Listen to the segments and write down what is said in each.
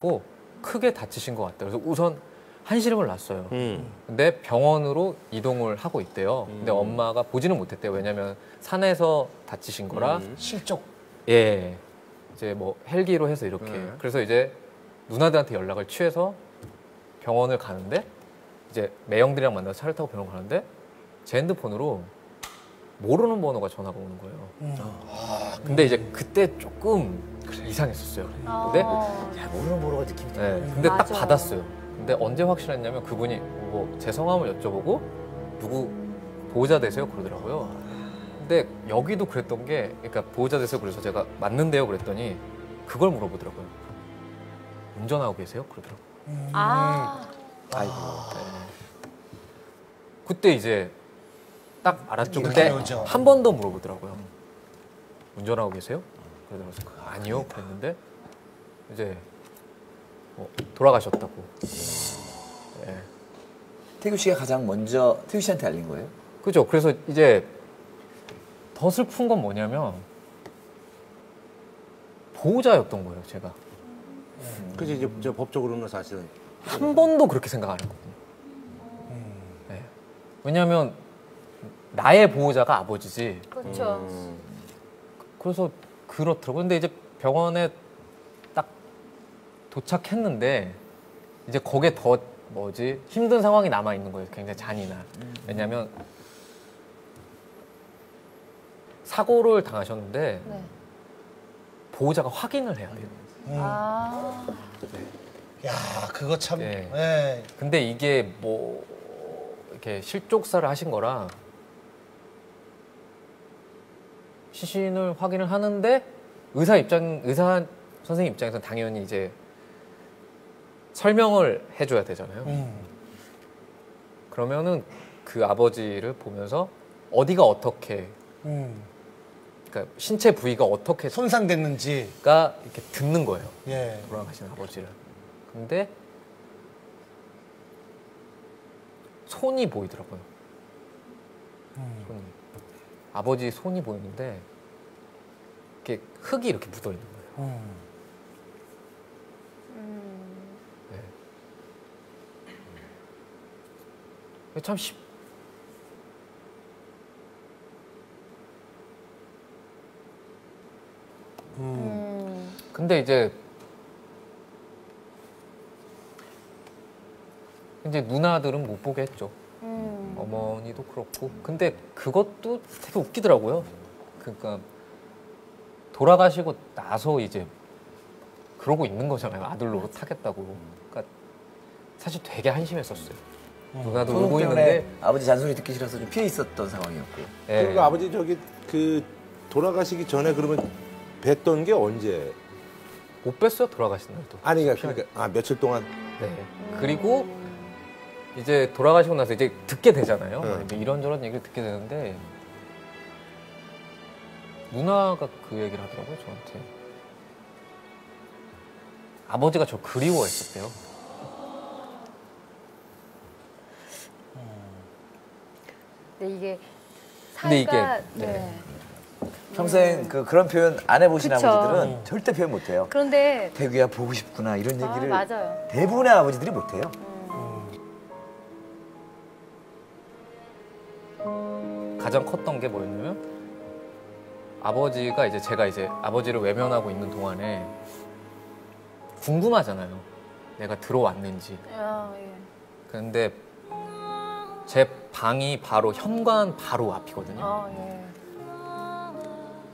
고 크게 다치신 것 같아요. 그래서 우선 한시름을 놨어요. 근데 병원으로 이동을 하고 있대요. 근데 엄마가 보지는 못했대요. 왜냐면 산에서 다치신 거라. 실족. 예. 이제 뭐 헬기로 해서 이렇게. 그래서 이제 누나들한테 연락을 취해서 병원을 가는데 이제 매형들이랑 만나서 차를 타고 병원 가는데 제 핸드폰으로 모르는 번호가 전화가 오는 거예요. 근데 이제 그때 조금 이상했었어요. 근데 야, 모르는 번호가 느낌이 네, 들어요. 근데 딱 맞아. 받았어요. 근데 언제 확실했냐면 그분이 뭐 제 성함을 여쭤보고 누구 보호자 되세요? 그러더라고요. 근데 여기도 그랬던 게 그러니까 보호자 되세요? 그래서 제가 맞는데요? 그랬더니 그걸 물어보더라고요. 운전하고 계세요? 그러더라고요. 아이고. 그때 이제 딱 알았죠. 느낌이 근데 오죠. 한 번 더 물어보더라고요. 운전하고 계세요? 그래서 아니요. 그랬는데 이제 돌아가셨다고. 네. 태규 씨가 가장 먼저 태규 씨한테 알린 거예요? 그죠. 그래서 이제 더 슬픈 건 뭐냐면 보호자였던 거예요, 제가. 그치, 이제 저 법적으로는 사실은. 한 번도 그렇게 생각 안 했거든요. 네. 왜냐하면 나의 보호자가 아버지지. 그렇죠. 그래서 그렇더라고요. 근데 이제 병원에 딱 도착했는데 이제 거기에 더 힘든 상황이 남아 있는 거예요. 굉장히 잔인한. 왜냐하면 사고를 당하셨는데 네. 보호자가 확인을 해야 돼요. 아. 야, 그거 참. 네. 예. 근데 이게 뭐 이렇게 실족사를 하신 거라 시신을 확인을 하는데 의사 선생님 입장에서는 당연히 이제 설명을 해줘야 되잖아요. 그러면은 그 아버지를 보면서 어디가 어떻게, 그러니까 신체 부위가 어떻게 손상됐는지가 이렇게 듣는 거예요. 예. 돌아가신 아버지를. 근데 손이 보이더라고요. 손이. 아버지 손이 보이는데 이렇게 흙이 이렇게 묻어 있는 거예요. 네. 참 근데 이제 누나들은 못 보게 했죠. 어머니도 그렇고. 근데 그것도 되게 웃기더라고요. 그러니까 돌아가시고 나서 이제 그러고 있는 거잖아요. 아들 노릇 하겠다고. 그러니까 사실 되게 한심했었어요. 누나도 울고 있는데 아버지 잔소리 듣기 싫어서 좀 피해 있었던 상황이었고. 예. 그리고 아버지 그 돌아가시기 전에 그러면 뵀던 게 언제? 못 뵀어요. 돌아가신 날도. 아니, 그러니까 며칠 동안? 네. 그리고 이제 돌아가시고 나서 이제 듣게 되잖아요. 네. 이런저런 얘기를 듣게 되는데 누나가 그 얘기를 하더라고요, 저한테. 아버지가 저 그리워했었대요. 근데 이게 사이가 네. 평생 그런 표현 안 해보신 그쵸. 아버지들은 절대 표현 못해요. 그런데 태규야 보고 싶구나 이런 얘기를 맞아요. 대부분의 아버지들이 못해요. 가장 컸던 게 뭐였냐면 아버지가 이제 제가 이제 아버지를 외면하고 있는 동안에 궁금하잖아요. 내가 들어왔는지. 예. 그런데 제 방이 바로 현관 바로 앞이거든요. 예.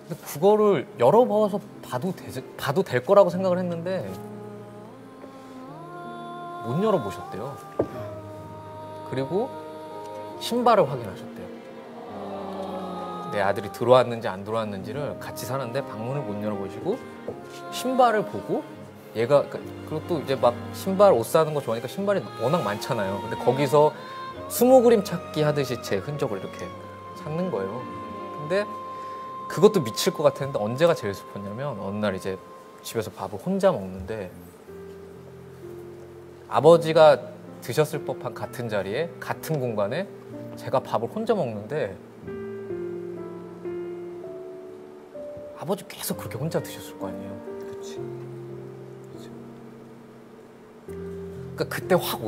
근데 그거를 열어봐서 봐도 될 거라고 생각을 했는데 못 열어보셨대요. 그리고 신발을 확인하셨대요. 내 아들이 들어왔는지 안 들어왔는지를 같이 사는데 방문을 못 열어보시고 신발을 보고 얘가 그리고 또 이제 막 신발 옷 사는 거 좋아하니까 신발이 워낙 많잖아요. 근데 거기서 수모 그림 찾기 하듯이 제 흔적을 이렇게 찾는 거예요. 근데 그것도 미칠 것 같았는데 언제가 제일 슬펐냐면 어느 날 이제 집에서 밥을 혼자 먹는데 아버지가 드셨을 법한 같은 자리에 같은 공간에 제가 밥을 혼자 먹는데 아버지 계속 그렇게 혼자 드셨을 거 아니에요. 그렇지. 그러니까 그때 확